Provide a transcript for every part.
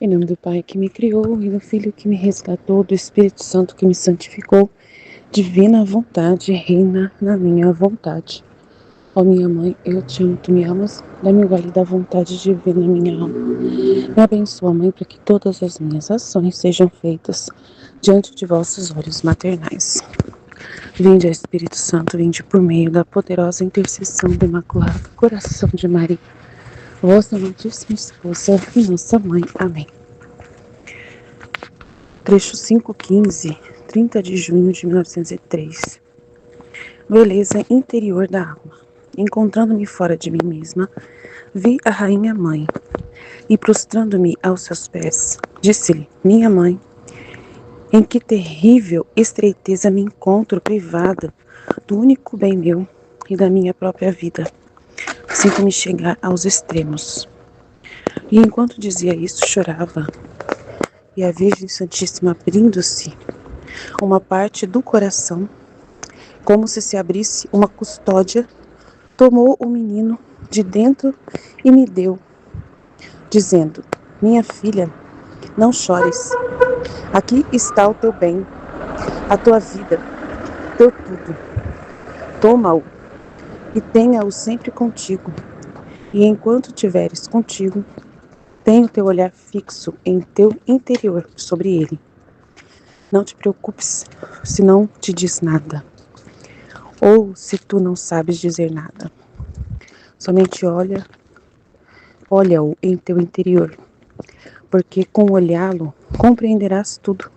Em nome do Pai que me criou, e do Filho que me resgatou, do Espírito Santo que me santificou, divina vontade reina na minha vontade. Ó minha mãe, eu te amo, tu me amas, dá-me o gole da vontade de viver na minha alma. Me abençoa, Mãe, para que todas as minhas ações sejam feitas diante de vossos olhos maternais. Vinde, Espírito Santo, vinde por meio da poderosa intercessão do Imaculado Coração de Maria, vossa amantíssima esposa e nossa Mãe. Amém. Trecho 5:15, 30 de junho de 1903. Beleza interior da alma. Encontrando-me fora de mim mesma, vi a Rainha Mãe, e prostrando-me aos seus pés, disse-lhe: minha Mãe, em que terrível estreiteza me encontro privada do único bem meu e da minha própria vida. Sinto-me chegar aos extremos. E enquanto dizia isso, chorava. E a Virgem Santíssima, abrindo-se uma parte do coração, como se abrisse uma custódia, tomou o menino de dentro e me deu, dizendo: minha filha, não chores. Aqui está o teu bem, a tua vida, teu tudo. Toma-o e tenha-o sempre contigo. E enquanto tiveres contigo, tenha o teu olhar fixo em teu interior sobre ele. Não te preocupes se não te diz nada, ou se tu não sabes dizer nada. Somente olha-o em teu interior, porque com olhá-lo compreenderás tudo,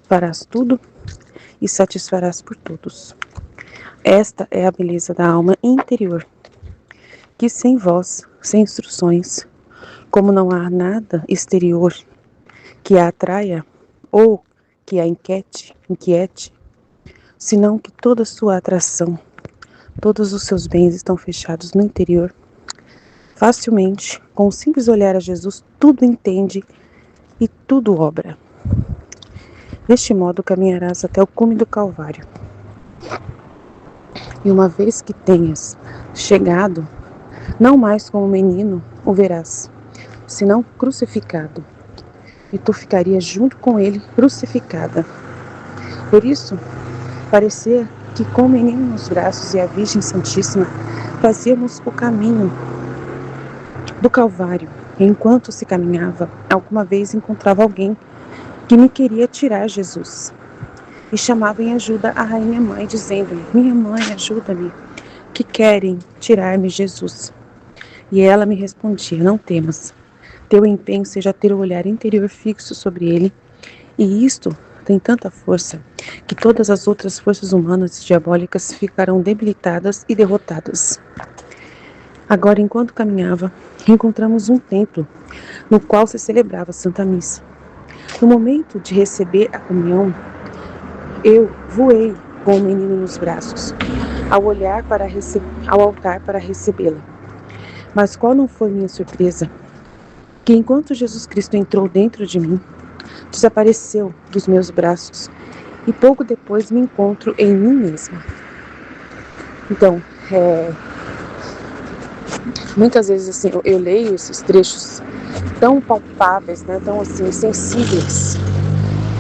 farás tudo e satisfarás por todos. Esta é a beleza da alma interior, que sem voz, sem instruções, como não há nada exterior que a atraia ou que a inquiete, senão que toda sua atração, todos os seus bens estão fechados no interior. Facilmente, com o simples olhar a Jesus, tudo entende e tudo obra. Deste modo caminharás até o cume do Calvário. E uma vez que tenhas chegado, não mais como menino o verás, senão crucificado. E tu ficarias junto com ele crucificada. Por isso, parecia que com o menino nos braços e a Virgem Santíssima fazíamos o caminho do Calvário. E enquanto se caminhava, alguma vez encontrava alguém que me queria tirar Jesus. E chamava em ajuda a Rainha Mãe, dizendo-lhe: minha Mãe, ajuda-me, que querem tirar-me Jesus. E ela me respondia: não temas, teu empenho seja ter o olhar interior fixo sobre ele, e isto tem tanta força que todas as outras forças humanas e diabólicas ficarão debilitadas e derrotadas. Agora, enquanto caminhava, encontramos um templo no qual se celebrava a Santa Missa. No momento de receber a comunhão, eu voei com o menino nos braços, ao altar para recebê-la. Mas qual não foi minha surpresa? Que enquanto Jesus Cristo entrou dentro de mim, desapareceu dos meus braços e pouco depois me encontro em mim mesma. Então, muitas vezes assim, eu leio esses trechos tão palpáveis, né, tão assim, sensíveis,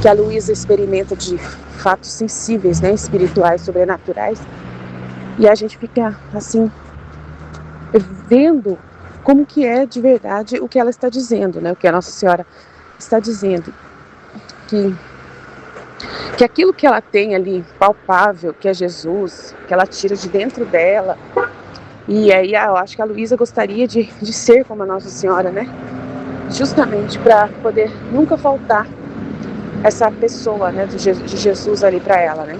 que a Luísa experimenta de fatos sensíveis, né, espirituais, sobrenaturais, e a gente fica assim, vendo como que é de verdade o que ela está dizendo, né, o que a Nossa Senhora está dizendo, que aquilo que ela tem ali, palpável, que é Jesus, que ela tira de dentro dela, e aí eu acho que a Luísa gostaria de ser como a Nossa Senhora, né, justamente para poder nunca faltar essa pessoa, né, de Jesus ali para ela, né.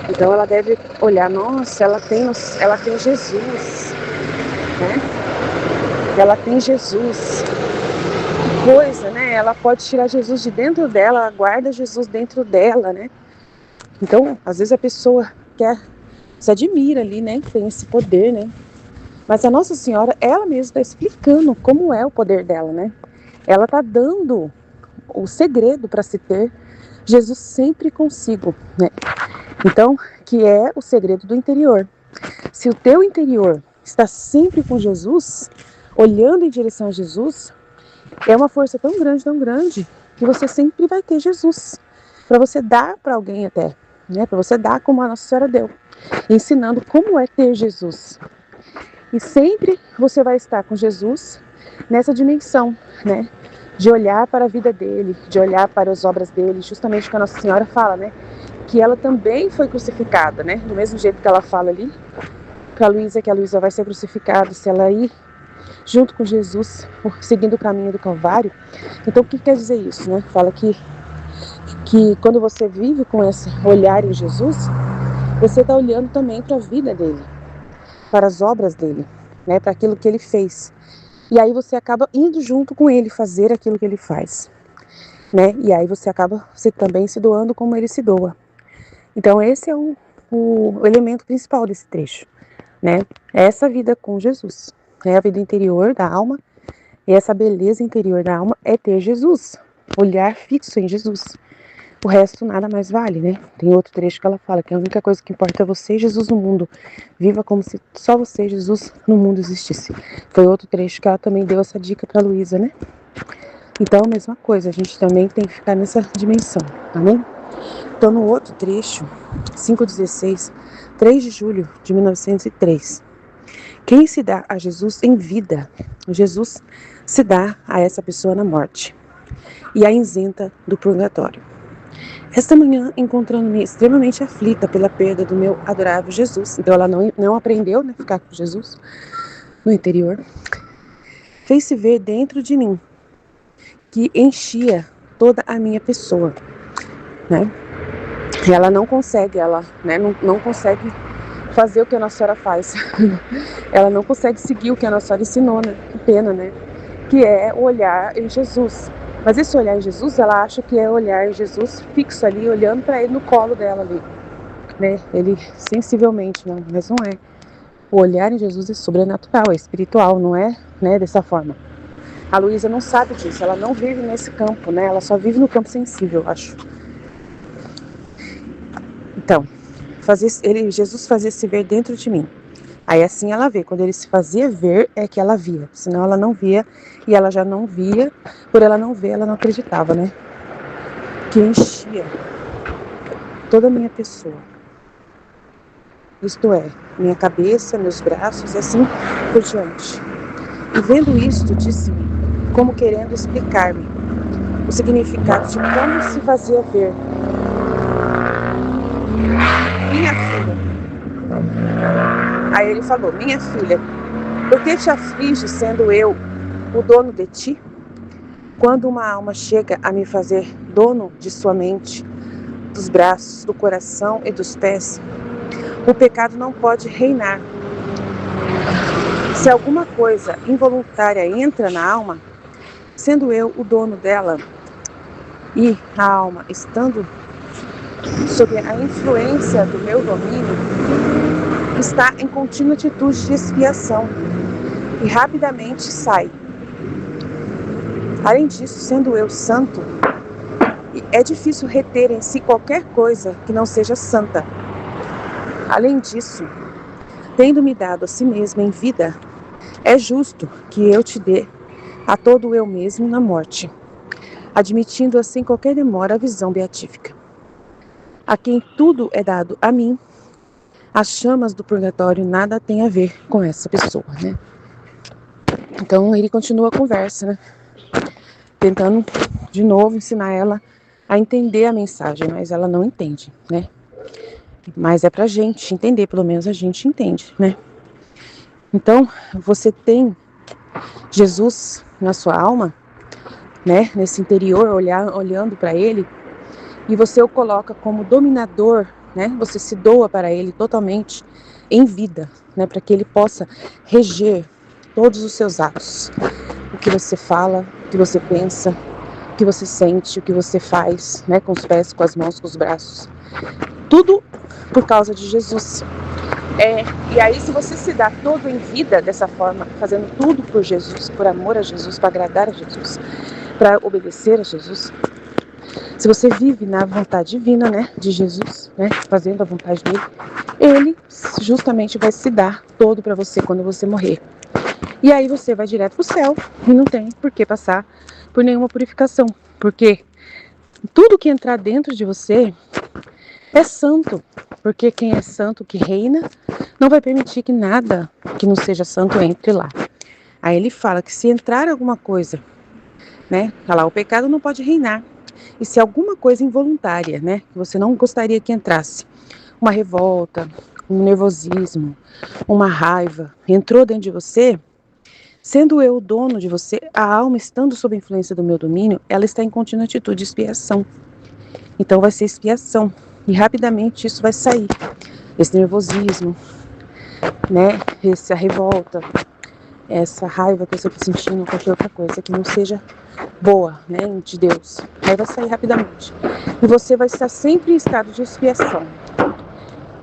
Então ela deve olhar, nossa, ela tem Jesus, né? Ela tem Jesus. Que coisa, né? Ela pode tirar Jesus de dentro dela, ela guarda Jesus dentro dela, né? Então, às vezes a pessoa se admira ali, né? Tem esse poder, né? Mas a Nossa Senhora, ela mesma está explicando como é o poder dela, né? Ela está dando o segredo para se ter Jesus sempre consigo, né? Então, que é o segredo do interior. Se o teu interior está sempre com Jesus, olhando em direção a Jesus, É uma força tão grande, que você sempre vai ter Jesus. Para você dar para alguém até, né? Para você dar como a Nossa Senhora deu. Ensinando como é ter Jesus. E sempre você vai estar com Jesus nessa dimensão, né? De olhar para a vida dele, de olhar para as obras dele, justamente o que a Nossa Senhora fala, né? Que ela também foi crucificada, né? Do mesmo jeito que ela fala ali para a Luísa, que a Luísa vai ser crucificada se ela ir junto com Jesus, seguindo o caminho do Calvário. Então, o que quer dizer isso, né? Fala que quando você vive com esse olhar em Jesus, você está olhando também para a vida dele, para as obras dele, né? Para aquilo que ele fez. E aí você acaba indo junto com ele fazer aquilo que ele faz, né? E aí você acaba também se doando como ele se doa. Então esse é o elemento principal desse trecho, né? Essa vida com Jesus, né? A vida interior da alma, e essa beleza interior da alma é ter Jesus, olhar fixo em Jesus. O resto nada mais vale, né? Tem outro trecho que ela fala que a única coisa que importa é você e Jesus no mundo. Viva como se só você e Jesus no mundo existisse. Foi outro trecho que ela também deu essa dica para Luísa, né? Então, a mesma coisa, a gente também tem que ficar nessa dimensão, amém? Então, no outro trecho, 5:16, 3 de julho de 1903. Quem se dá a Jesus em vida, Jesus se dá a essa pessoa na morte e a isenta do purgatório. Esta manhã, encontrando-me extremamente aflita pela perda do meu adorável Jesus, então ela não aprendeu, né, ficar com Jesus no interior, fez-se ver dentro de mim, que enchia toda a minha pessoa, né? E ela não consegue, né, não consegue fazer o que a Nossa Senhora faz. Ela não consegue seguir o que a Nossa Senhora ensinou, né? Que pena, né? Que é olhar em Jesus. Mas esse olhar em Jesus, ela acha que é olhar em Jesus fixo ali, olhando para ele no colo dela ali, né? Ele sensivelmente, não, mas não é. O olhar em Jesus é sobrenatural, é espiritual, não é, né, dessa forma. A Luísa não sabe disso, ela não vive nesse campo, né? Ela só vive no campo sensível, acho. Então, Jesus fazia se ver dentro de mim. Aí assim ela vê, quando ele se fazia ver é que ela via, senão ela não via, e ela já não via, por ela não ver, ela não acreditava, né? Que enchia toda a minha pessoa, isto é, minha cabeça, meus braços e assim por diante. E vendo isto, disse-me, como querendo explicar-me o significado de como se fazia ver. Minha filha. Aí ele falou, minha filha, por que te aflige sendo eu o dono de ti? Quando uma alma chega a me fazer dono de sua mente, dos braços, do coração e dos pés, o pecado não pode reinar. Se alguma coisa involuntária entra na alma, sendo eu o dono dela, e a alma estando sob a influência do meu domínio, está em contínua atitude de expiação e rapidamente sai. Além disso, sendo eu santo, é difícil reter em si qualquer coisa que não seja santa. Além disso, tendo-me dado a si mesmo em vida, é justo que eu te dê a todo eu mesmo na morte, admitindo assim qualquer demora à visão beatífica. A quem tudo é dado a mim, as chamas do purgatório nada tem a ver com essa pessoa, né? Então ele continua a conversa, né? Tentando de novo ensinar ela a entender a mensagem, mas ela não entende, né? Mas é pra gente entender, pelo menos a gente entende, né? Então, você tem Jesus na sua alma, né? Nesse interior, olhando para ele, e você o coloca como dominador, né? Você se doa para ele totalmente em vida, né? Para que ele possa reger todos os seus atos. O que você fala, o que você pensa, o que você sente, o que você faz, né? Com os pés, com as mãos, com os braços. Tudo por causa de Jesus. E aí, se você se dá todo em vida dessa forma, fazendo tudo por Jesus, por amor a Jesus, para agradar a Jesus, para obedecer a Jesus, se você vive na vontade divina, né, de Jesus, né, fazendo a vontade dele, ele justamente vai se dar todo para você quando você morrer. E aí você vai direto pro céu e não tem por que passar por nenhuma purificação, porque tudo que entrar dentro de você é santo, porque quem é santo que reina não vai permitir que nada que não seja santo entre lá. Aí ele fala que se entrar alguma coisa, né, lá o pecado não pode reinar. E se alguma coisa involuntária, né, que você não gostaria que entrasse, uma revolta, um nervosismo, uma raiva, entrou dentro de você, sendo eu o dono de você, a alma estando sob a influência do meu domínio, ela está em contínua atitude de expiação. Então vai ser expiação. E rapidamente isso vai sair. Esse nervosismo, né? Essa revolta, essa raiva que você está sentindo, qualquer outra coisa que não seja boa, né? De Deus. Aí vai sair rapidamente. E você vai estar sempre em estado de expiação,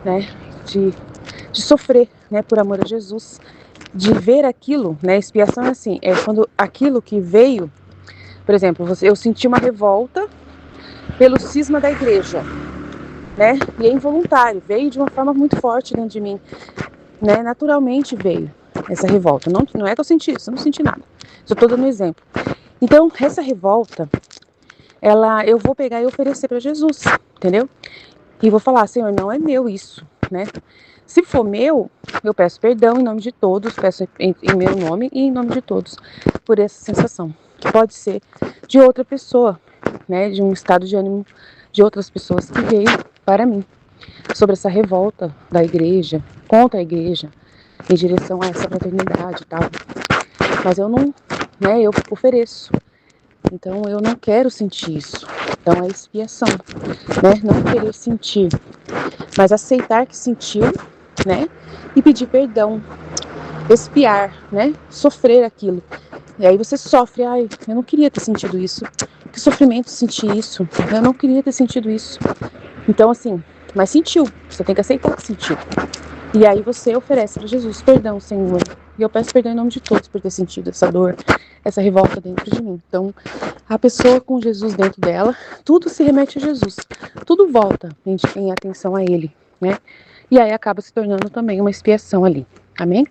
né? De sofrer, né? Por amor a Jesus. De ver aquilo, né? Expiação é assim, é quando aquilo que veio, por exemplo, eu senti uma revolta pelo cisma da igreja, né? E é involuntário, veio de uma forma muito forte dentro de mim, né? Naturalmente veio essa revolta. Não é que eu senti isso, eu não senti nada. Só estou dando um exemplo. Então, essa revolta, eu vou pegar e oferecer para Jesus, entendeu? E vou falar, Senhor, não é meu isso, né? Se for meu, eu peço perdão em nome de todos, peço em meu nome e em nome de todos por essa sensação, que pode ser de outra pessoa, né? De um estado de ânimo de outras pessoas que veio para mim, sobre essa revolta da igreja, contra a igreja, em direção a essa fraternidade e tal. Mas eu não, né? Eu ofereço. Então eu não quero sentir isso. Então é expiação, né? Não querer sentir, mas aceitar que sentiu, né? E pedir perdão, expiar, né? Sofrer aquilo. E aí você sofre, ai, eu não queria ter sentido isso. Que sofrimento sentir isso. Eu não queria ter sentido isso. Então assim, mas sentiu. Você tem que aceitar que sentiu. E aí você oferece para Jesus, perdão, Senhor. E eu peço perdão em nome de todos por ter sentido essa dor, essa revolta dentro de mim. Então, a pessoa com Jesus dentro dela, tudo se remete a Jesus. Tudo volta em atenção a Ele, né? E aí acaba se tornando também uma expiação ali. Amém?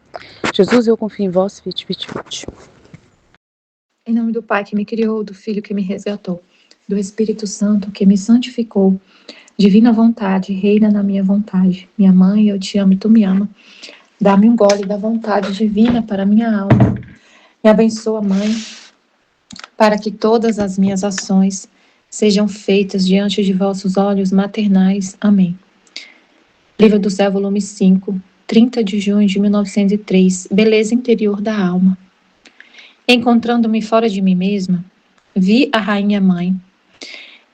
Jesus, eu confio em vós, fit, fit, fit. Em nome do Pai que me criou, do Filho que me resgatou, do Espírito Santo que me santificou, divina vontade, reina na minha vontade. Minha mãe, eu te amo e tu me ama. Dá-me um gole da vontade divina para minha alma. Me abençoa, Mãe, para que todas as minhas ações sejam feitas diante de vossos olhos maternais. Amém. Livro do Céu, volume 5, 30 de junho de 1903. Beleza interior da alma. Encontrando-me fora de mim mesma, vi a rainha mãe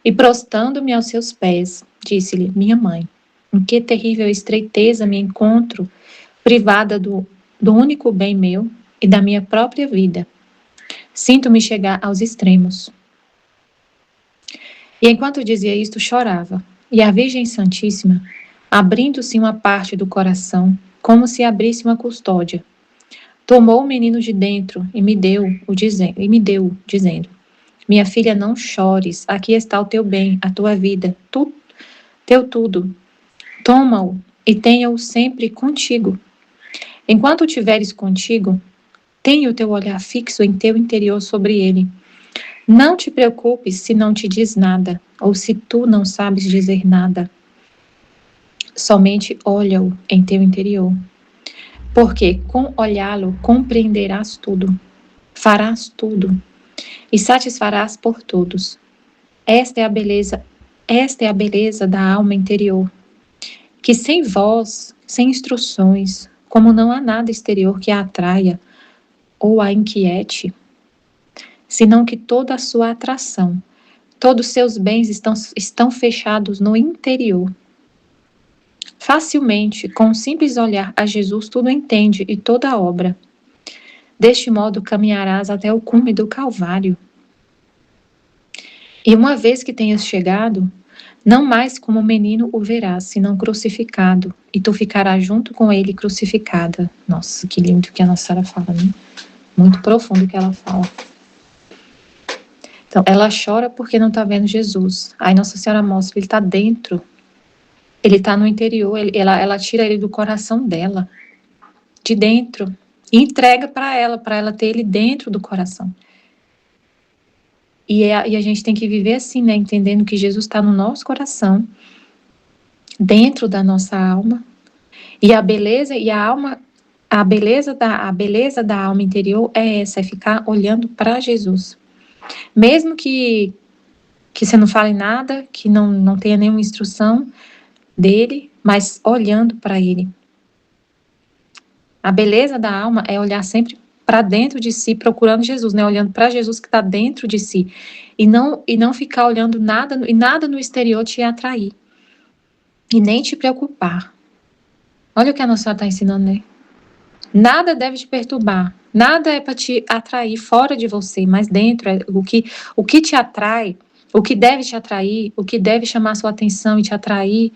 e, prostrando-me aos seus pés, disse-lhe: minha mãe, em que terrível estreiteza me encontro, privada do único bem meu e da minha própria vida. Sinto-me chegar aos extremos. E enquanto dizia isto, chorava. E a Virgem Santíssima, abrindo-se uma parte do coração, como se abrisse uma custódia, tomou o menino de dentro e me deu, dizendo: minha filha, não chores, aqui está o teu bem, a tua vida, teu tudo. Toma-o e tenha-o sempre contigo. Enquanto o tiveres contigo, tenha o teu olhar fixo em teu interior sobre ele. Não te preocupes se não te diz nada, ou se tu não sabes dizer nada. Somente olha-o em teu interior. Porque com olhá-lo compreenderás tudo, farás tudo e satisfarás por todos. Esta é a beleza da alma interior, que sem voz, sem instruções, como não há nada exterior que a atraia ou a inquiete, senão que toda a sua atração, todos os seus bens estão fechados no interior. Facilmente, com um simples olhar a Jesus, tudo entende e toda a obra. Deste modo, caminharás até o cume do Calvário. E uma vez que tenhas chegado, não mais como menino o verás, senão crucificado, e tu ficarás junto com ele crucificada. Nossa, que lindo que a Nossa Senhora fala, né? Muito profundo que ela fala. Então, ela chora porque não está vendo Jesus. Aí Nossa Senhora mostra, ele está dentro. Ele está no interior, ela tira ele do coração dela, de dentro. e entrega para ela ter ele dentro do coração. E a gente tem que viver assim, né? Entendendo que Jesus está no nosso coração, dentro da nossa alma, e a beleza e a alma, a beleza da alma interior é essa, é ficar olhando para Jesus. Mesmo que você não fale nada, que não tenha nenhuma instrução dele, mas olhando para ele. A beleza da alma é olhar sempre para dentro de si, procurando Jesus, né? Olhando para Jesus que está dentro de si. E não ficar olhando nada, e nada no exterior te atrair. E nem te preocupar. Olha o que a Nossa Senhora está ensinando, né? Nada deve te perturbar. Nada é para te atrair fora de você, mas dentro. O que te atrai, o que deve te atrair, o que deve chamar sua atenção e te atrair.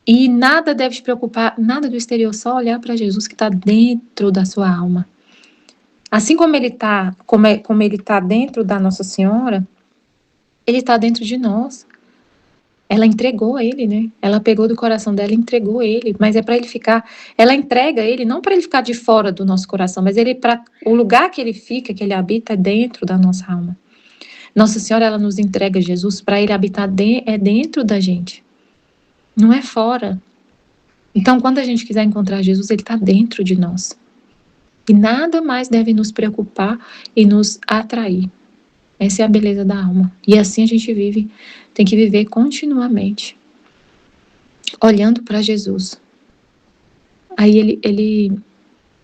E nada deve te preocupar, nada do exterior, só olhar para Jesus que está dentro da sua alma. Assim como ele está como ele tá dentro da Nossa Senhora, ele está dentro de nós. Ela entregou ele, né? Ela pegou do coração dela e entregou ele, mas é para ele ficar. Ela entrega ele não para ele ficar de fora do nosso coração, mas ele para o lugar que ele fica, que ele habita, é dentro da nossa alma. Nossa Senhora, ela nos entrega Jesus para ele habitar dentro da gente, não é fora. Então, quando a gente quiser encontrar Jesus, ele está dentro de nós. E nada mais deve nos preocupar e nos atrair. Essa é a beleza da alma. E assim a gente vive, tem que viver continuamente, olhando para Jesus. Aí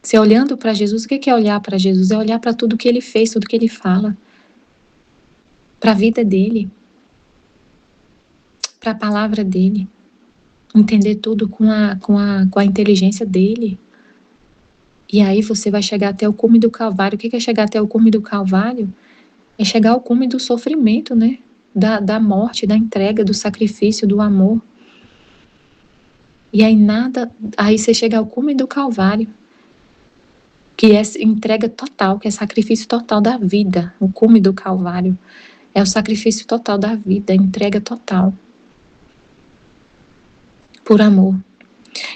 se olhando para Jesus, o que é olhar para Jesus? É olhar para tudo que ele fez, tudo que ele fala, para a vida dele, para a palavra dele, entender tudo com a inteligência dele. E aí você vai chegar até o cume do Calvário. O que é chegar até o cume do Calvário? É chegar ao cume do sofrimento, né? Da morte, da entrega, do sacrifício, do amor. E aí você chega ao cume do Calvário, que é entrega total, que é sacrifício total da vida. O cume do Calvário é o sacrifício total da vida, a entrega total. Por amor.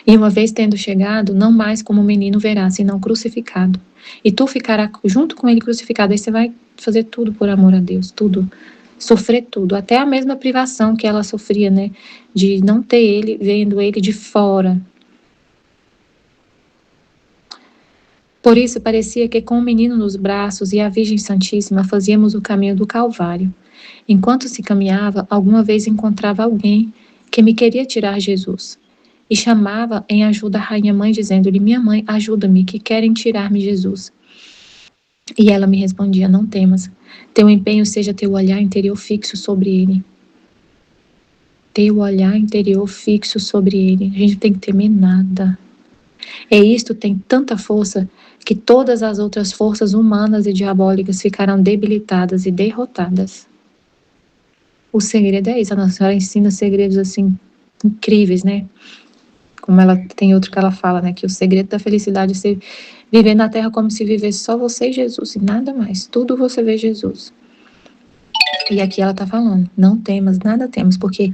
E uma vez tendo chegado, não mais como menino verás, senão crucificado. E tu ficarás junto com ele crucificado. Aí você vai fazer tudo por amor a Deus, tudo. Sofrer tudo, até a mesma privação que ela sofria, né? De não ter ele, vendo ele de fora. Por isso parecia que com o menino nos braços e a Virgem Santíssima fazíamos o caminho do Calvário. Enquanto se caminhava, alguma vez encontrava alguém que me queria tirar Jesus. E chamava em ajuda a Rainha Mãe, dizendo-lhe: minha mãe, ajuda-me, que querem tirar-me Jesus. E ela me respondia: não temas, teu empenho seja teu olhar interior fixo sobre ele. Teu olhar interior fixo sobre ele. A gente não tem que temer nada. E isto tem tanta força que todas as outras forças humanas e diabólicas ficarão debilitadas e derrotadas. O segredo é isso. A Nossa Senhora ensina segredos assim incríveis, né? Como ela tem outro que ela fala, né? Que o segredo da felicidade é você viver na Terra como se vivesse só você e Jesus, e nada mais. Tudo você vê Jesus. E aqui ela está falando: não temas, nada temas, porque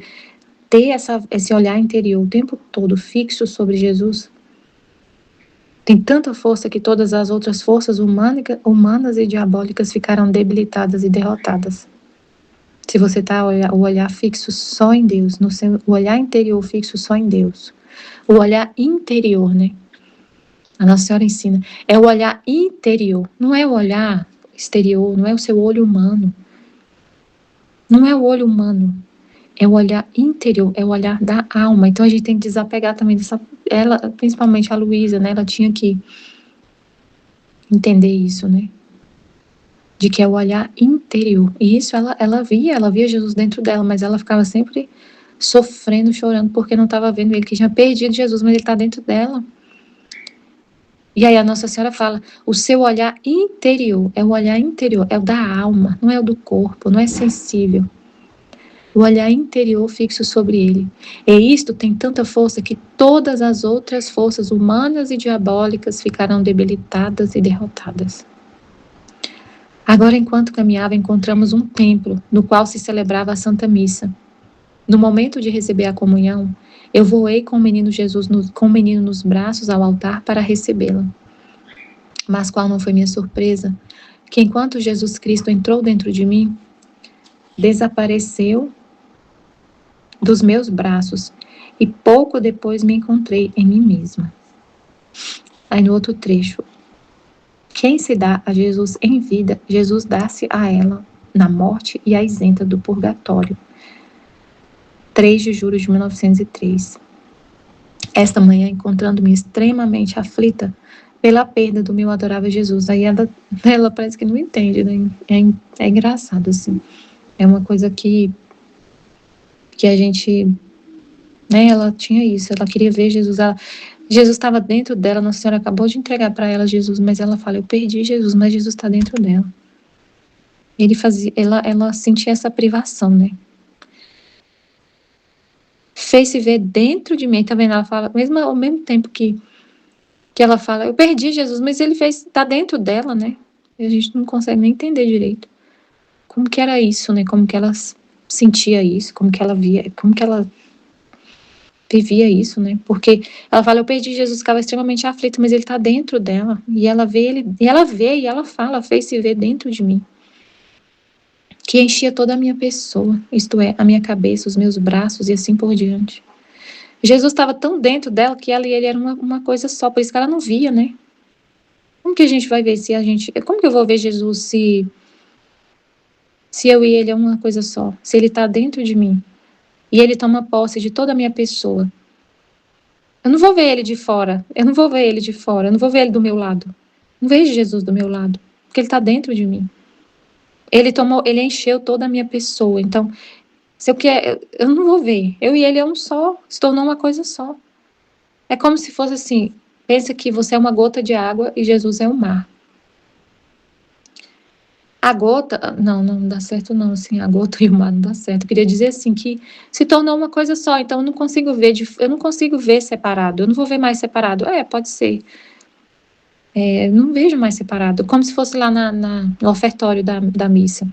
ter esse olhar interior o tempo todo fixo sobre Jesus tem tanta força que todas as outras forças humanas e diabólicas ficarão debilitadas e derrotadas. Se você está o olhar fixo só em Deus, o olhar interior fixo só em Deus. O olhar interior, né? A Nossa Senhora ensina. É o olhar interior. Não é o olhar exterior, não é o seu olho humano. Não é o olho humano. É o olhar interior, é o olhar da alma. Então a gente tem que desapegar também dessa... Ela, principalmente a Luísa, né? Ela tinha que entender isso, né? De que é o olhar interior. E isso ela via Jesus dentro dela, mas ela ficava sempre sofrendo, chorando, porque não estava vendo ele, que tinha perdido Jesus, mas ele está dentro dela. E aí a Nossa Senhora fala: o seu olhar interior, é o olhar interior, é o da alma, não é o do corpo, não é sensível. O olhar interior fixo sobre ele. E isto tem tanta força que todas as outras forças humanas e diabólicas ficarão debilitadas e derrotadas. Agora, enquanto caminhava, encontramos um templo no qual se celebrava a Santa Missa. No momento de receber a comunhão, eu voei com o menino Jesus, com o menino nos braços ao altar para recebê-la. Mas qual não foi minha surpresa? Que enquanto Jesus Cristo entrou dentro de mim, desapareceu dos meus braços e pouco depois me encontrei em mim mesma. Aí no outro trecho, quem se dá a Jesus em vida, Jesus dá-se a ela na morte e a isenta do purgatório. 3 de julho de 1903. Esta manhã, encontrando-me extremamente aflita pela perda do meu adorável Jesus. Aí ela parece que não entende, né? É engraçado, assim. É uma coisa que a gente, né? Ela tinha isso, ela queria ver Jesus. Jesus estava dentro dela, Nossa Senhora acabou de entregar para ela Jesus, mas ela fala, eu perdi Jesus, mas Jesus está dentro dela. Ela sentia essa privação, né? Fez-se ver dentro de mim, tá vendo? Ela fala, mesmo ao mesmo tempo que ela fala, eu perdi Jesus, mas ele tá dentro dela, né? E a gente não consegue nem entender direito como que era isso, né? Como que ela sentia isso, como que ela via, como que ela vivia isso, né? Porque ela fala, eu perdi Jesus, ficava extremamente aflita, mas ele tá dentro dela. E ela vê ele, e ela fala, fez-se ver dentro de mim. Que enchia toda a minha pessoa, isto é, a minha cabeça, os meus braços e assim por diante. Jesus estava tão dentro dela que ela e ele eram uma coisa só, por isso que ela não via, né? Como que a gente vai ver se a gente... Como que eu vou ver Jesus se eu e ele é uma coisa só? Se ele está dentro de mim e ele toma posse de toda a minha pessoa. Eu não vou ver ele de fora, eu não vou ver ele do meu lado. Não vejo Jesus do meu lado, porque ele está dentro de mim. Ele encheu toda a minha pessoa, então... Se eu quer, eu não vou ver. Eu e ele é um só, se tornou uma coisa só. É como se fosse assim, pensa que você é uma gota de água e Jesus é o mar. A gota, não dá certo não, assim, a gota e o mar não dá certo. Eu queria dizer assim que se tornou uma coisa só, então eu não consigo ver separado. Eu não vou ver mais separado. Pode ser. Eu não vejo mais separado, como se fosse lá no ofertório da missa.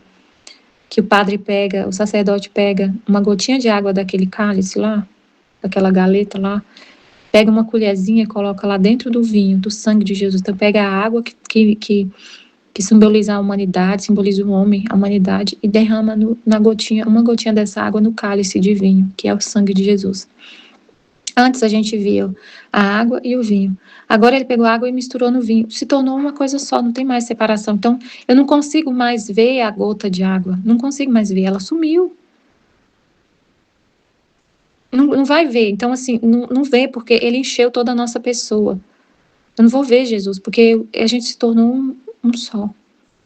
Que o sacerdote pega uma gotinha de água daquele cálice lá, daquela galeta lá, pega uma colherzinha e coloca lá dentro do vinho, do sangue de Jesus. Então pega a água que simboliza a humanidade, simboliza o homem, a humanidade, e derrama uma gotinha dessa água no cálice de vinho, que é o sangue de Jesus. Antes a gente via a água e o vinho. Agora ele pegou a água e misturou no vinho. Se tornou uma coisa só, não tem mais separação. Então, eu não consigo mais ver a gota de água. Não consigo mais ver. Ela sumiu. Não vai ver. Então, assim, não vê porque ele encheu toda a nossa pessoa. Eu não vou ver Jesus, porque a gente se tornou um só.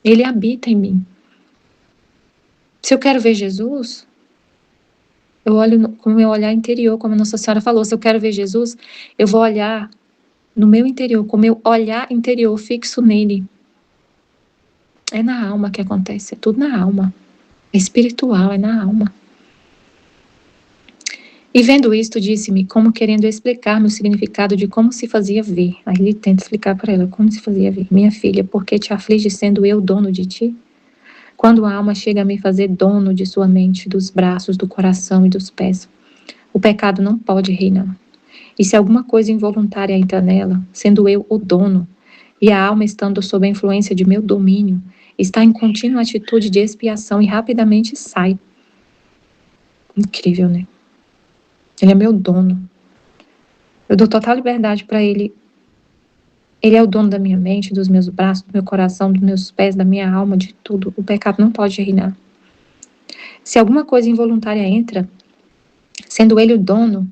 Ele habita em mim. Se eu quero ver Jesus, eu olho com o meu olhar interior, como a Nossa Senhora falou. Se eu quero ver Jesus, eu vou olhar no meu interior, com o meu olhar interior fixo nele. É na alma que acontece, é tudo na alma. É espiritual, é na alma. E vendo isto, disse-me, como querendo explicar-me o significado de como se fazia ver. Aí ele tenta explicar para ela como se fazia ver. Minha filha, por que te aflige sendo eu dono de ti? Quando a alma chega a me fazer dono de sua mente, dos braços, do coração e dos pés, o pecado não pode reinar. E se alguma coisa involuntária entra nela, sendo eu o dono, e a alma estando sob a influência de meu domínio, está em contínua atitude de expiação e rapidamente sai. Incrível, né? Ele é meu dono. Eu dou total liberdade para ele. Ele é o dono da minha mente, dos meus braços, do meu coração, dos meus pés, da minha alma, de tudo. O pecado não pode reinar. Se alguma coisa involuntária entra, sendo ele o dono,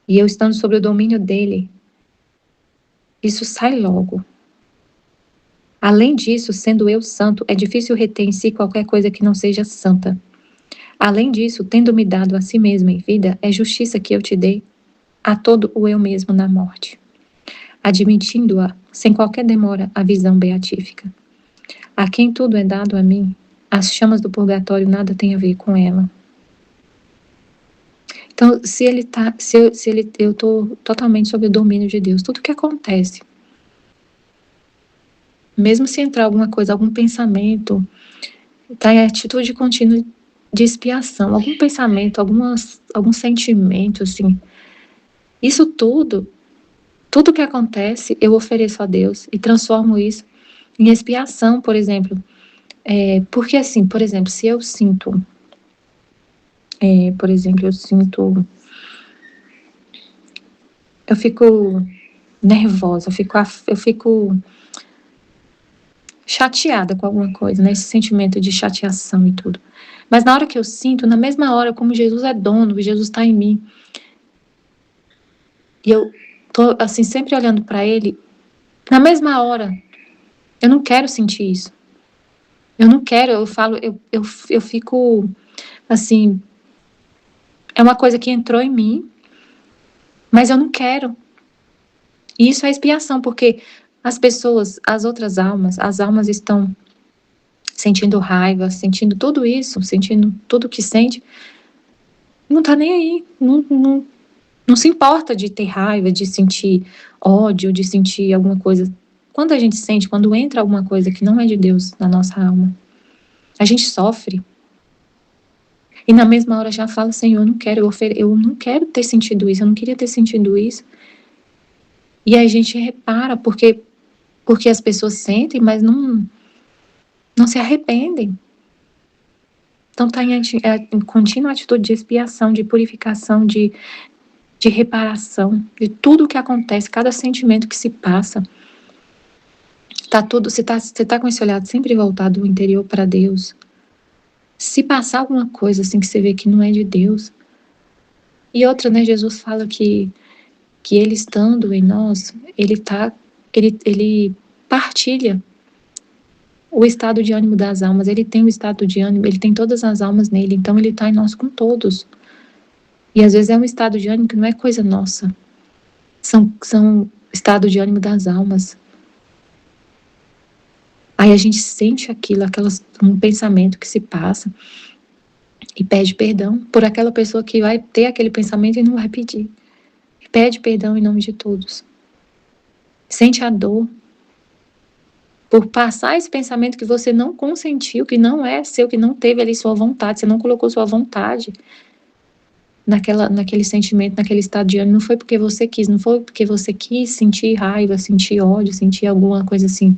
e eu estando sob o domínio dele, isso sai logo. Além disso, sendo eu santo, é difícil reter em si qualquer coisa que não seja santa. Além disso, tendo-me dado a si mesmo em vida, é justiça que eu te dei a todo o eu mesmo na morte, admitindo-a, sem qualquer demora, a visão beatífica. A quem tudo é dado a mim, as chamas do purgatório nada têm a ver com ela. Então, eu estou totalmente sob o domínio de Deus. Tudo que acontece, mesmo se entrar alguma coisa, algum pensamento, está em atitude contínua de expiação, algum pensamento, algum sentimento, assim, isso tudo Tudo que acontece, eu ofereço a Deus e transformo isso em expiação, por exemplo. Porque assim, por exemplo, se eu sinto, eu fico nervosa, eu fico chateada com alguma coisa, né? Esse sentimento de chateação e tudo. Mas na hora que eu sinto, na mesma hora, como Jesus é dono, Jesus está em mim, e eu tô assim sempre olhando para Ele, na mesma hora, eu não quero sentir isso. Eu não quero, eu fico assim, é uma coisa que entrou em mim, mas eu não quero. E isso é expiação, porque as pessoas, as almas estão sentindo raiva, sentindo tudo isso, sentindo tudo que sente, não tá nem aí, não se importa de ter raiva, de sentir ódio, de sentir alguma coisa. Quando a gente sente, quando entra alguma coisa que não é de Deus na nossa alma, a gente sofre. E na mesma hora já fala, Senhor, eu não quero ter sentido isso, eu não queria ter sentido isso. E aí a gente repara, porque as pessoas sentem, mas não se arrependem. Então está em contínua atitude de expiação, de purificação, de reparação, de tudo o que acontece, cada sentimento que se passa. Você tá com esse olhar sempre voltado do interior para Deus. Se passar alguma coisa assim que você vê que não é de Deus. E outra, né, Jesus fala que ele estando em nós, ele partilha o estado de ânimo das almas, ele tem o estado de ânimo, ele tem todas as almas nele, então ele está em nós com todos. E às vezes é um estado de ânimo que não é coisa nossa, são estado de ânimo das almas. Aí a gente sente um pensamento que se passa e pede perdão por aquela pessoa que vai ter aquele pensamento e não vai pedir. E pede perdão em nome de todos. Sente a dor por passar esse pensamento que você não consentiu, que não é seu, que não teve ali sua vontade, você não colocou sua vontade naquele sentimento, naquele estado de ânimo. Não foi porque você quis, não foi porque você quis sentir raiva, sentir ódio, sentir alguma coisa assim,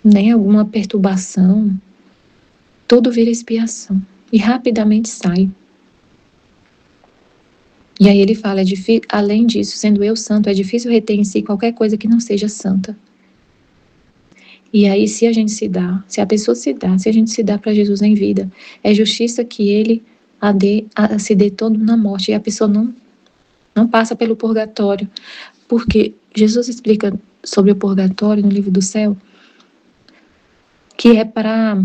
nem alguma perturbação. Tudo vira expiação e rapidamente sai. E aí ele fala, além disso, sendo eu santo, é difícil reter em si qualquer coisa que não seja santa. E aí se a gente se dá, se a gente se dá para Jesus em vida, é justiça que ele se dê todo na morte, e a pessoa não passa pelo purgatório, porque Jesus explica sobre o purgatório no livro do céu, que é para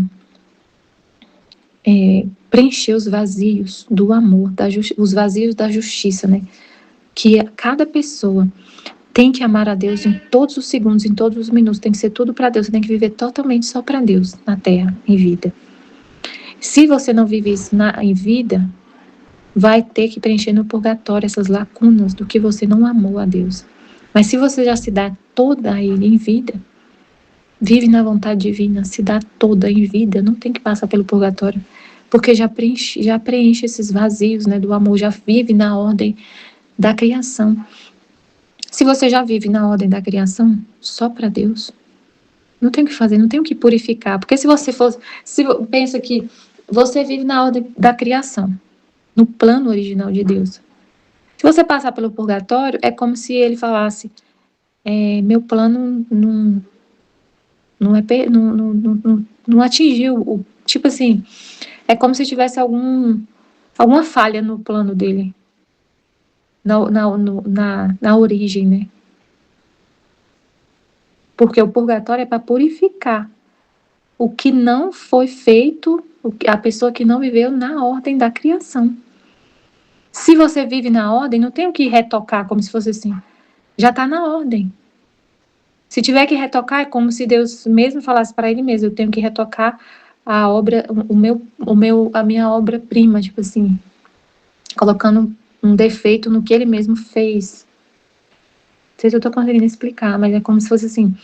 preencher os vazios do amor, os vazios da justiça, né? Que cada pessoa tem que amar a Deus em todos os segundos, em todos os minutos, tem que ser tudo para Deus, você tem que viver totalmente só para Deus, na terra, em vida. Se você não vive isso em vida, vai ter que preencher no purgatório essas lacunas do que você não amou a Deus. Mas se você já se dá toda a Ele em vida, vive na vontade divina, se dá toda em vida, não tem que passar pelo purgatório, porque já preenche esses vazios, né, do amor, já vive na ordem da criação. Se você já vive na ordem da criação, só para Deus, não tem o que fazer, não tem o que purificar, porque se pensa que você vive na ordem da criação, no plano original de Deus. Se você passar pelo purgatório, é como se ele falasse, meu plano não atingiu, tipo assim, é como se tivesse alguma falha no plano dele, na origem, né? Porque o purgatório é para purificar o que não foi feito, a pessoa que não viveu na ordem da criação. Se você vive na ordem, não tem o que retocar, como se fosse assim. Já está na ordem. Se tiver que retocar, é como se Deus mesmo falasse para ele mesmo, eu tenho que retocar a obra, a minha obra-prima, tipo assim, colocando um defeito no que ele mesmo fez. Não sei se eu estou conseguindo explicar, mas é como se fosse assim,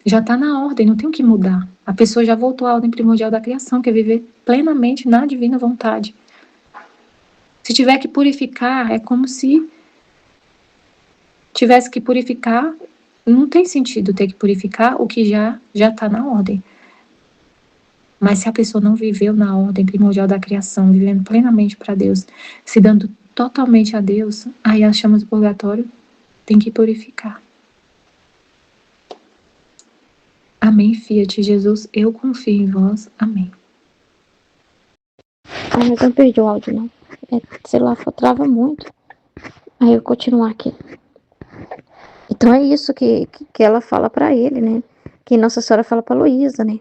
já está na ordem, não tem o que mudar. A pessoa já voltou à ordem primordial da criação, que é viver plenamente na divina vontade. Se tiver que purificar, é como se tivesse que purificar, não tem sentido ter que purificar o que já está na ordem. Mas se a pessoa não viveu na ordem primordial da criação, vivendo plenamente para Deus, se dando totalmente a Deus, aí as chamas do purgatório tem que purificar. Amém, Fiat Jesus, eu confio em vós. Amém. Mas eu não perdi o áudio, não. Sei lá, trava muito. Aí eu vou continuar aqui. Então é isso que ela fala pra ele, né? Que Nossa Senhora fala pra Luísa, né?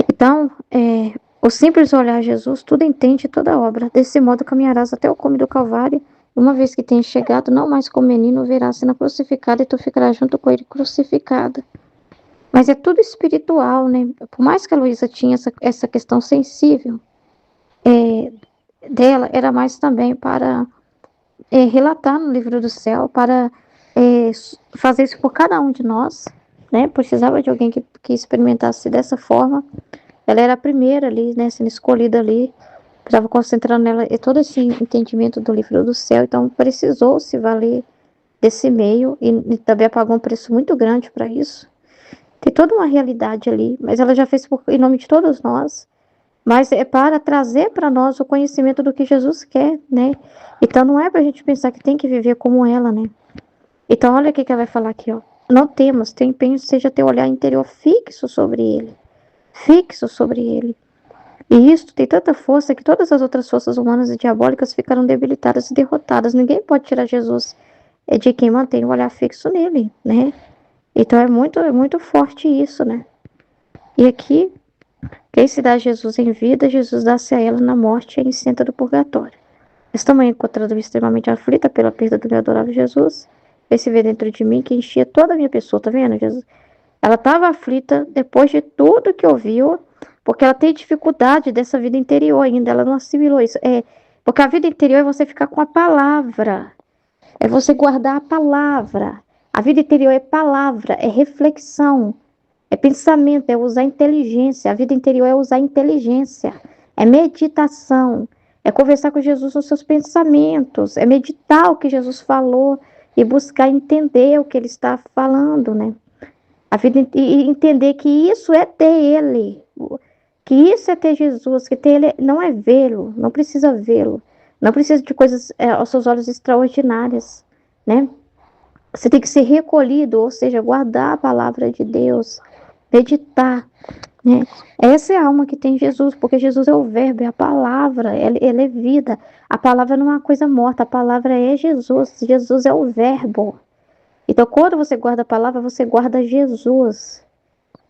Então, o simples olhar a Jesus, tudo entende toda obra. Desse modo caminharás até o cume do Calvário. Uma vez que tenhas chegado, não mais como menino, verás sendo crucificada e tu ficarás junto com ele crucificada. Mas é tudo espiritual, né? Por mais que a Luísa tinha essa questão sensível dela, era mais também para relatar no livro do céu, para fazer isso por cada um de nós, né? Precisava de alguém que experimentasse dessa forma. Ela era a primeira ali, né, sendo escolhida ali, estava concentrando nela e todo esse entendimento do livro do céu, então precisou se valer desse meio e também pagou um preço muito grande para isso. Tem toda uma realidade ali, mas ela já fez em nome de todos nós, mas é para trazer para nós o conhecimento do que Jesus quer, né? Então não é para a gente pensar que tem que viver como ela, né? Então olha o que ela vai falar aqui, ó. Não temas, teu empenho seja teu olhar interior fixo sobre ele. Fixo sobre ele. E isto tem tanta força que todas as outras forças humanas e diabólicas ficaram debilitadas e derrotadas. Ninguém pode tirar Jesus de quem mantém o olhar fixo nele, né? Então é muito forte isso, né? E aqui, quem se dá a Jesus em vida, Jesus dá-se a ela na morte e isenta do purgatório. Esta mãe, encontrando-me extremamente aflita pela perda do meu adorável Jesus, fez se ver dentro de mim que enchia toda a minha pessoa, tá vendo, Jesus? Ela estava aflita depois de tudo que ouviu, porque ela tem dificuldade dessa vida interior ainda, ela não assimilou isso. Porque a vida interior é você ficar com a palavra, é você guardar a palavra. A vida interior é palavra, é reflexão, é pensamento, é usar inteligência. A vida interior é usar inteligência, é meditação, é conversar com Jesus nos seus pensamentos, é meditar o que Jesus falou e buscar entender o que ele está falando, né? A vida, e entender que isso é ter ele, que isso é ter Jesus, que ter ele não é vê-lo, não precisa vê-lo, não precisa de coisas aos seus olhos extraordinárias, né? Você tem que ser recolhido, ou seja, guardar a palavra de Deus, meditar, né? Essa é a alma que tem Jesus, porque Jesus é o verbo, é a palavra, ele é vida. A palavra não é uma coisa morta, a palavra é Jesus, Jesus é o verbo. Então, quando você guarda a palavra, você guarda Jesus,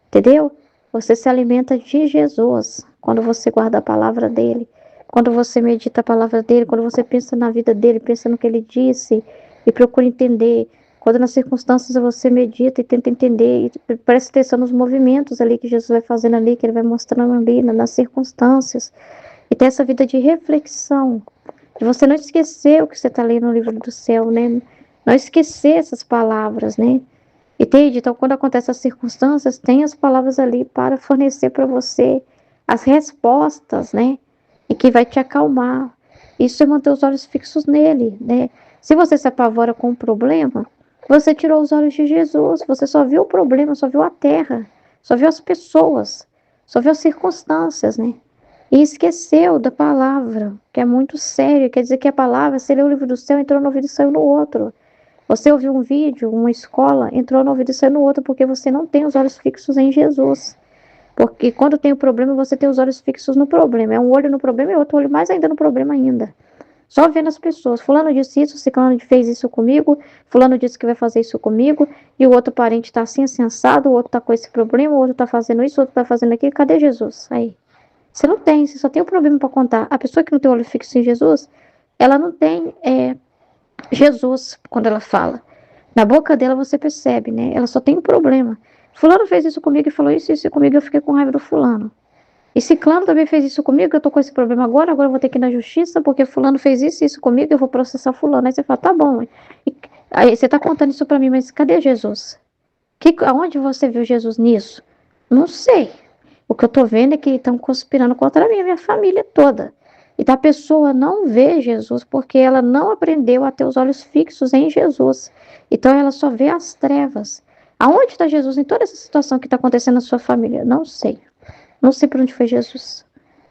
entendeu? Você se alimenta de Jesus, quando você guarda a palavra dele, quando você medita a palavra dele, quando você pensa na vida dele, pensa no que ele disse e procura entender. Quando nas circunstâncias você medita e tenta entender e presta atenção nos movimentos ali que Jesus vai fazendo ali, que ele vai mostrando ali nas circunstâncias. E ter essa vida de reflexão, de você não esquecer o que você está lendo no livro do céu, né? Não esquecer essas palavras, né? Entende? Então, quando acontecem as circunstâncias, tem as palavras ali para fornecer para você as respostas, né? E que vai te acalmar. Isso é manter os olhos fixos nele, né? Se você se apavora com um problema, você tirou os olhos de Jesus, você só viu o problema, só viu a terra, só viu as pessoas, só viu as circunstâncias, né? E esqueceu da palavra, que é muito sério. Quer dizer que a palavra, você leu o livro do céu, entrou no ouvido e saiu no outro. Você ouviu um vídeo, uma escola, entrou no ouvido e saiu no outro, porque você não tem os olhos fixos em Jesus. Porque quando tem o problema, você tem os olhos fixos no problema. É um olho no problema e outro olho mais ainda no problema ainda. Só vendo as pessoas. Fulano disse isso, ciclano fez isso comigo, fulano disse que vai fazer isso comigo, e o outro parente está assim, assim, assado, o outro está com esse problema, o outro está fazendo isso, o outro está fazendo aquilo. Cadê Jesus? Aí. Você não tem, você só tem um problema para contar. A pessoa que não tem olho fixo em Jesus, ela não tem Jesus quando ela fala. Na boca dela você percebe, né? Ela só tem um problema. Fulano fez isso comigo e falou isso comigo, eu fiquei com raiva do fulano. E ciclano também fez isso comigo, eu tô com esse problema agora eu vou ter que ir na justiça, porque fulano fez isso comigo, eu vou processar fulano. Aí você fala, tá bom. Aí você tá contando isso para mim, mas cadê Jesus? Aonde você viu Jesus nisso? Não sei. O que eu tô vendo é que estão conspirando contra mim, a minha família toda. Então a pessoa não vê Jesus porque ela não aprendeu a ter os olhos fixos em Jesus. Então ela só vê as trevas. Aonde está Jesus em toda essa situação que está acontecendo na sua família? Não sei. Não sei para onde foi Jesus.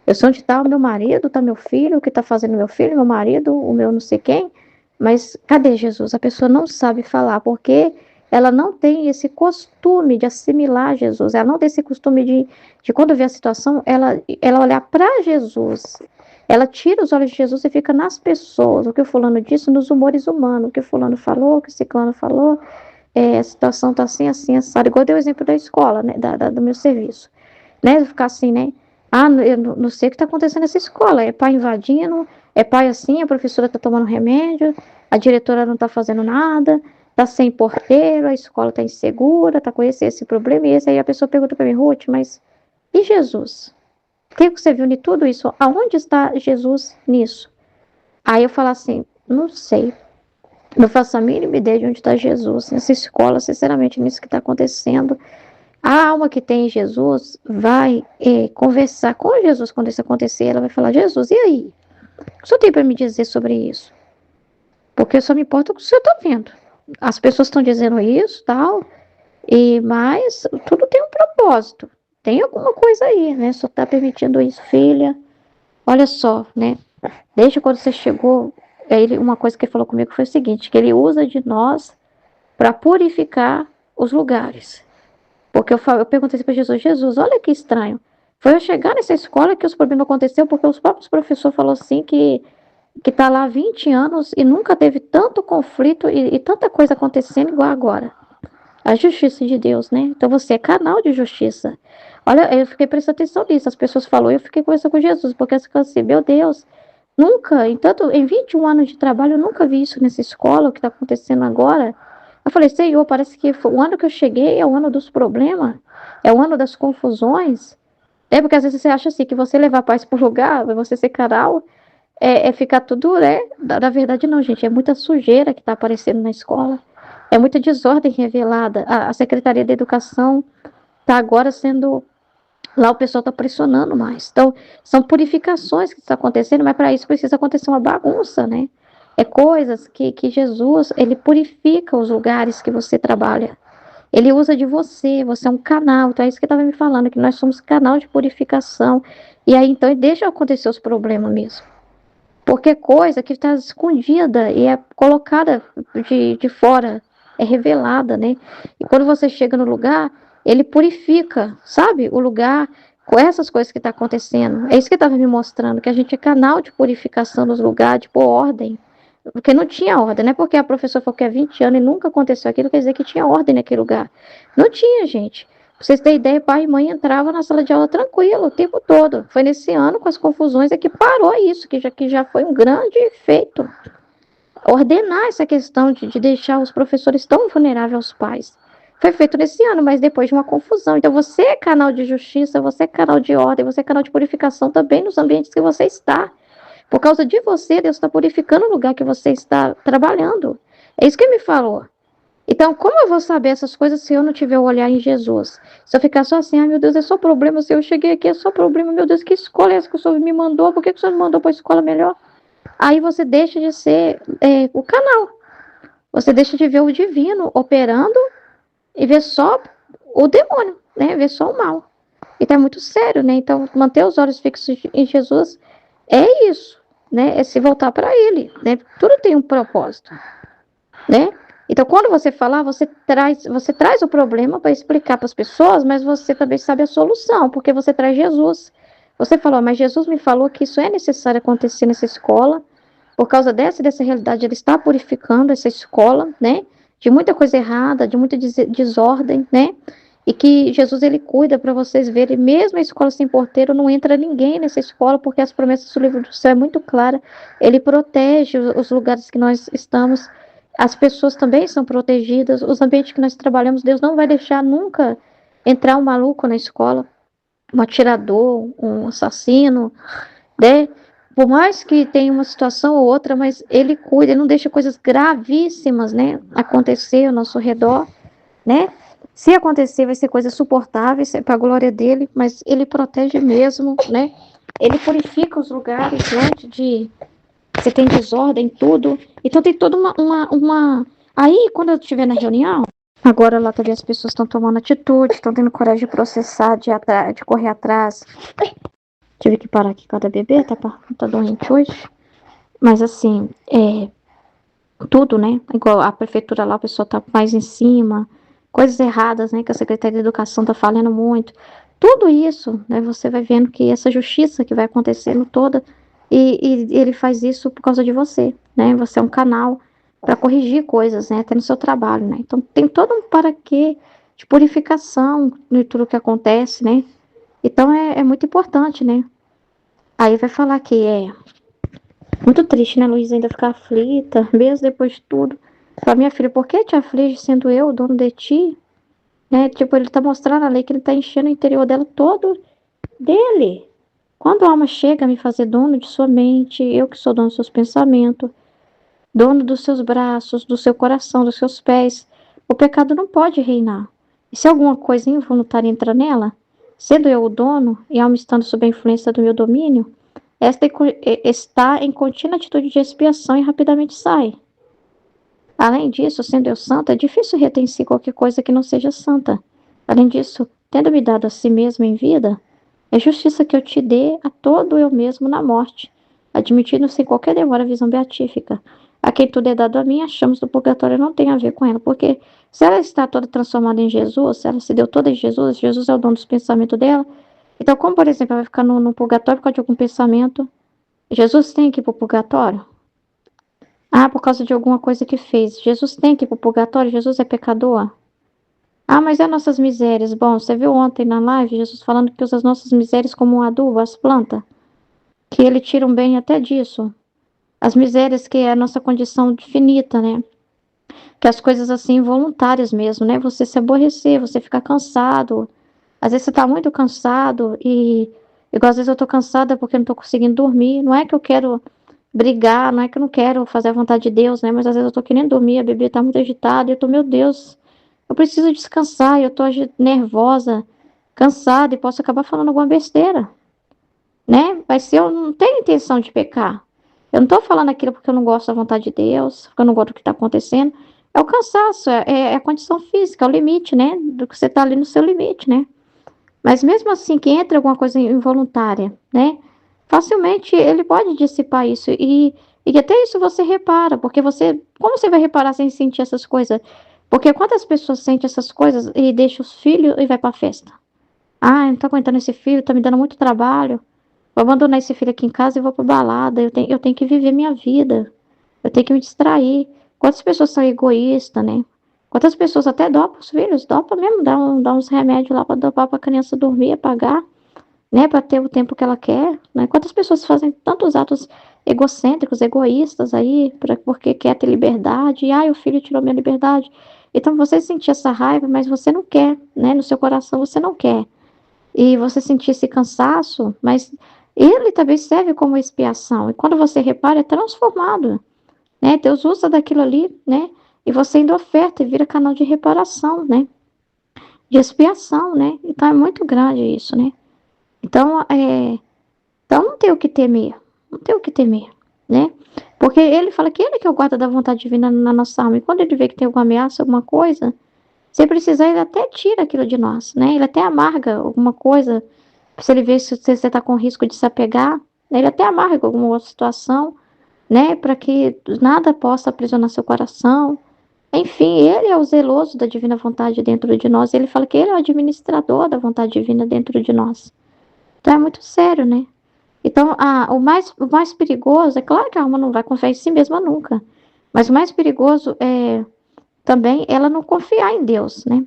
Eu sei onde está o meu marido, está meu filho, o que está fazendo meu filho, meu marido, o meu não sei quem. Mas cadê Jesus? A pessoa não sabe falar porque ela não tem esse costume de assimilar Jesus. Ela não tem esse costume de quando vê a situação, ela olhar para Jesus. Ela tira os olhos de Jesus e fica nas pessoas. O que o fulano disse, nos humores humanos. O que o fulano falou, o que o ciclano falou. A situação está assim, assim, assado. Igual eu dei o exemplo da escola, né, do meu serviço. Né, ficar assim, né? Ah, eu não sei o que está acontecendo nessa escola. É pai invadindo, é pai assim, a professora está tomando remédio, a diretora não está fazendo nada, está sem porteiro, a escola está insegura, está com esse problema. E esse aí a pessoa pergunta para mim, Ruth, mas e Jesus? O que você viu de tudo isso? Aonde está Jesus nisso? Aí eu falo assim, não sei. Não faço a mínima ideia de onde está Jesus nessa escola, sinceramente, nisso que está acontecendo. A alma que tem em Jesus vai conversar com Jesus quando isso acontecer. Ela vai falar, Jesus, e aí? O que o senhor tem para me dizer sobre isso? Porque eu só me importo com o que o senhor está vendo. As pessoas estão dizendo isso, tal, mas tudo tem um propósito. Tem alguma coisa aí, né? O senhor está permitindo isso, filha. Olha só, né? Desde quando você chegou, uma coisa que ele falou comigo foi o seguinte, que ele usa de nós para purificar os lugares. Porque eu perguntei para Jesus, Jesus, olha que estranho. Foi eu chegar nessa escola que os problemas aconteceram, porque os próprios professores falaram assim que está lá há 20 anos e nunca teve tanto conflito e tanta coisa acontecendo igual agora. A justiça de Deus, né? Então você é canal de justiça. Olha, eu fiquei prestando atenção nisso. As pessoas falaram, eu fiquei conversando com Jesus, porque eu fiquei assim, meu Deus, nunca, em 21 anos de trabalho, eu nunca vi isso nessa escola, o que está acontecendo agora. Eu falei, Senhor, parece que o ano que eu cheguei é o ano dos problemas, é o ano das confusões. Porque às vezes você acha assim, que você levar paz para o lugar, você ser canal, ficar tudo, né? Na verdade não, gente, é muita sujeira que está aparecendo na escola, é muita desordem revelada. A Secretaria da Educação está agora sendo, lá o pessoal está pressionando mais. Então, são purificações que estão acontecendo, mas para isso precisa acontecer uma bagunça, né? É coisas que Jesus, ele purifica os lugares que você trabalha. Ele usa de você, você é um canal. Então é isso que estava me falando, que nós somos canal de purificação. E aí então deixa acontecer os problemas mesmo. Porque coisa que está escondida e é colocada de fora, é revelada, né? E quando você chega no lugar, ele purifica, sabe? O lugar com essas coisas que estão acontecendo. É isso que estava me mostrando, que a gente é canal de purificação dos lugares, de pôr ordem. Porque não tinha ordem, não é porque a professora falou que há 20 anos e nunca aconteceu aquilo, quer dizer que tinha ordem naquele lugar. Não tinha, gente. Pra vocês terem ideia, pai e mãe entravam na sala de aula tranquilo o tempo todo. Foi nesse ano, com as confusões, que parou isso, que já foi um grande feito. Ordenar essa questão de deixar os professores tão vulneráveis aos pais. Foi feito nesse ano, mas depois de uma confusão. Então, você é canal de justiça, você é canal de ordem, você é canal de purificação também nos ambientes que você está. Por causa de você, Deus está purificando o lugar que você está trabalhando. É isso que ele me falou. Então, como eu vou saber essas coisas se eu não tiver o olhar em Jesus? Se eu ficar só assim, ai meu Deus, é só problema, se eu cheguei aqui é só problema, meu Deus, que escola é essa que o Senhor me mandou? Por que o Senhor me mandou para a escola melhor? Aí você deixa de ser o canal. Você deixa de ver o divino operando e ver só o demônio, né? Ver só o mal. Então é muito sério, né? Então, manter os olhos fixos em Jesus é isso, né? É se voltar para Ele, né? Tudo tem um propósito, né? Então, quando você falar, você traz o problema para explicar para as pessoas, mas você também sabe a solução, porque você traz Jesus. Você falou, mas Jesus me falou que isso é necessário acontecer nessa escola, por causa dessa realidade, ele está purificando essa escola, né? De muita coisa errada, de muita desordem, né? E que Jesus, ele cuida para vocês verem, mesmo a escola sem porteiro, não entra ninguém nessa escola, porque as promessas do livro do céu é muito clara. Ele protege os lugares que nós estamos, as pessoas também são protegidas, os ambientes que nós trabalhamos, Deus não vai deixar nunca entrar um maluco na escola, um atirador, um assassino, né? Por mais que tenha uma situação ou outra, mas ele cuida, ele não deixa coisas gravíssimas, né, acontecer ao nosso redor, né? Se acontecer, vai ser coisa suportável, isso é para a glória dele, mas ele protege mesmo, né? Ele purifica os lugares, né, você tem desordem, tudo. Então tem toda uma... Aí, quando eu estiver na reunião, agora lá também as pessoas estão tomando atitude, estão tendo coragem de processar, de correr atrás. Tive que parar aqui cada bebê, tá doente hoje. Mas assim, tudo, né? Igual a prefeitura lá, a pessoa tá mais em cima, coisas erradas, né? Que a Secretaria de Educação tá falando muito. Tudo isso, né? Você vai vendo que essa justiça que vai acontecendo toda, e ele faz isso por causa de você, né? Você é um canal para corrigir coisas, né? Até no seu trabalho, né? Então tem todo um para quê de purificação de tudo que acontece, né? Então é muito importante, né? Aí vai falar que é muito triste, né, Luísa, ainda ficar aflita, mesmo depois de tudo. Fala, minha filha, por que te aflige sendo eu o dono de ti? Né? Tipo, ele tá mostrando ali que ele tá enchendo o interior dela todo dele. Quando a alma chega a me fazer dono de sua mente, eu que sou dono dos seus pensamentos, dono dos seus braços, do seu coração, dos seus pés, o pecado não pode reinar. E se alguma coisa involuntária entra nela, sendo eu o dono e a alma estando sob a influência do meu domínio, esta está em contínua atitude de expiação e rapidamente sai. Além disso, sendo eu santa, é difícil reter em si qualquer coisa que não seja santa. Além disso, tendo-me dado a si mesmo em vida, é justiça que eu te dê a todo eu mesmo na morte, admitindo sem qualquer demora a visão beatífica. A quem tudo é dado a mim, achamos do purgatório não tem a ver com ela, porque se ela está toda transformada em Jesus, se ela se deu toda em Jesus, Jesus é o dono dos pensamentos dela. Então, como, por exemplo, ela vai ficar no purgatório por causa de algum pensamento, Jesus tem que ir para o purgatório? Ah, por causa de alguma coisa que fez. Jesus tem que ir para o purgatório? Jesus é pecador? Ah, mas é nossas misérias. Bom, você viu ontem na live Jesus falando que usa as nossas misérias como um adubo, as plantas? Que ele tira um bem até disso. As misérias que é a nossa condição finita, né? Que as coisas assim involuntárias mesmo, né? Você se aborrecer, você ficar cansado. Às vezes você tá muito cansado igual às vezes eu tô cansada porque eu não tô conseguindo dormir. Não é que eu quero brigar, não é que eu não quero fazer a vontade de Deus, né? Mas às vezes eu tô querendo dormir, a bebê tá muito agitada, e eu tô, meu Deus, eu preciso descansar, eu tô nervosa, cansada, e posso acabar falando alguma besteira, né? Mas se eu não tenho intenção de pecar, eu não tô falando aquilo porque eu não gosto da vontade de Deus, porque eu não gosto do que tá acontecendo, é o cansaço, é a condição física, é o limite, né? Do que você tá ali no seu limite, né? Mas mesmo assim, que entra alguma coisa involuntária, né? Facilmente ele pode dissipar isso. E até isso você repara, porque como você vai reparar sem sentir essas coisas? Porque quantas pessoas sentem essas coisas e deixam os filhos e vai pra festa? Ah, eu não tô aguentando esse filho, tá me dando muito trabalho. Vou abandonar esse filho aqui em casa e vou pra balada. Eu tenho que viver minha vida. Eu tenho que me distrair. Quantas pessoas são egoístas, né? Quantas pessoas até dopam os filhos, dopam mesmo, dá uns remédios lá pra dopar pra criança dormir, apagar, né? Pra ter o tempo que ela quer, né? Quantas pessoas fazem tantos atos egocêntricos, egoístas aí, porque quer ter liberdade, e ai, o filho tirou minha liberdade. Então você sentir essa raiva, mas você não quer, né? No seu coração você não quer. E você sentir esse cansaço, mas ele também serve como expiação. E quando você repara, é transformado, né? Deus usa daquilo ali, né? E você ainda oferta e vira canal de reparação, né? De expiação, né? Então é muito grande isso, né? Então, então não tem o que temer, não tem o que temer, né? Porque ele fala que ele que é o guarda da vontade divina na nossa alma. E quando ele vê que tem alguma ameaça, alguma coisa, se precisar, ele até tira aquilo de nós, né? Ele até amarga alguma coisa, se ele vê se você está com risco de se apegar, né? Ele até amarga alguma outra situação, né? Para que nada possa aprisionar seu coração. Enfim, ele é o zeloso da divina vontade dentro de nós. Ele fala que ele é o administrador da vontade divina dentro de nós. Então é muito sério, né? Então, o mais perigoso, é claro que a alma não vai confiar em si mesma nunca. Mas o mais perigoso é também ela não confiar em Deus, né?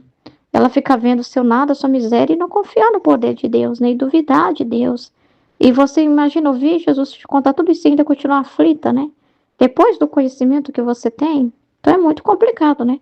Ela fica vendo seu nada, sua miséria e não confiar no poder de Deus, né? E duvidar de Deus. E você imagina ouvir Jesus te contar tudo isso e ainda continuar aflita, né? Depois do conhecimento que você tem, então é muito complicado, né?